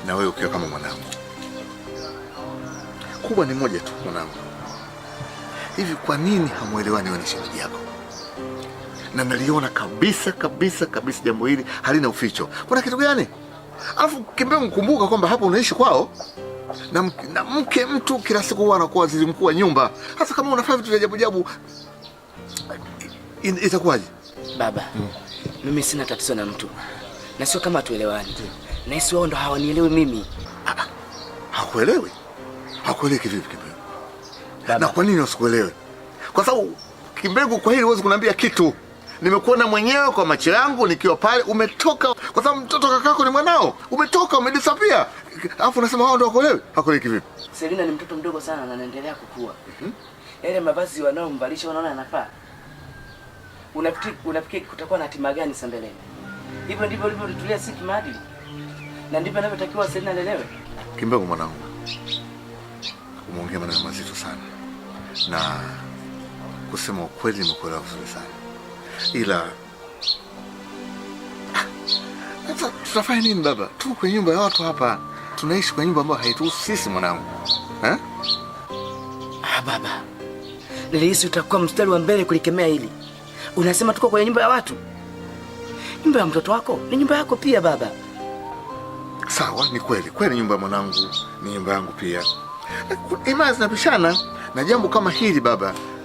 na wewe ukiwa kama mwanangu. Kubwa ni moja tu mwanangu. Hivi kwa nini hamuelewani wewe na shemeji yako? Na naliona kabisa jambo hili halina uficho. Kuna kitu gani? Alafu Kimbegu, kumbuka kwamba hapo unaishi kwao. Na mke mtu kila siku huwa anakuwa waziri mkuu wa nyumba. Hasa kama unafanya vitu vya ajabu itakuwaje? Baba, mimi sina tatizo na mtu. Na sio kama tuelewani. Na hisi wao ndo hawanielewi mimi. Hakuelewi? Hakuelewi kivipi Kimbegu? Na kwa nini usikuelewe? Kwa sababu Kimbegu, kwa hili huwezi kuniambia kitu. Nimekuona mwenyewe kwa macho yangu nikiwa pale, umetoka kwa sababu mtoto kakako ni mwanao. Umetoka, umedisappear. Alafu unasema hao ndio hakuelewi? Hakuelewi kivipi? Selina ni mtoto mdogo sana na anaendelea kukua. Yale mavazi wanaomvalisha unaona anafaa. Unafikiri kutakuwa na hatima gani sambeleni? Hivyo ndivyo ulivyotulia sisi maadili. Na ndivyo anavyotakiwa Selina lelewe. Kimbegu mwanangu, umeongea maneno mazito sana. Na kusema ukweli nimekuelewa vizuri sana. Ila sasa tutafanya nini baba? Tuko kwenye nyumba ya watu hapa. Tunaishi kwa nyumba ambayo haituhusu sisi mwanangu. Baba. Nilihisi utakuwa mstari wa mbele kulikemea hili. Unasema tuko kwenye nyumba ya watu? Nyumba ya mtoto wako ni nyumba yako pia baba. Sawa, ni kweli. Kweli nyumba ya mwanangu ni nyumba yangu pia. Imani zinapishana na jambo kama hili baba.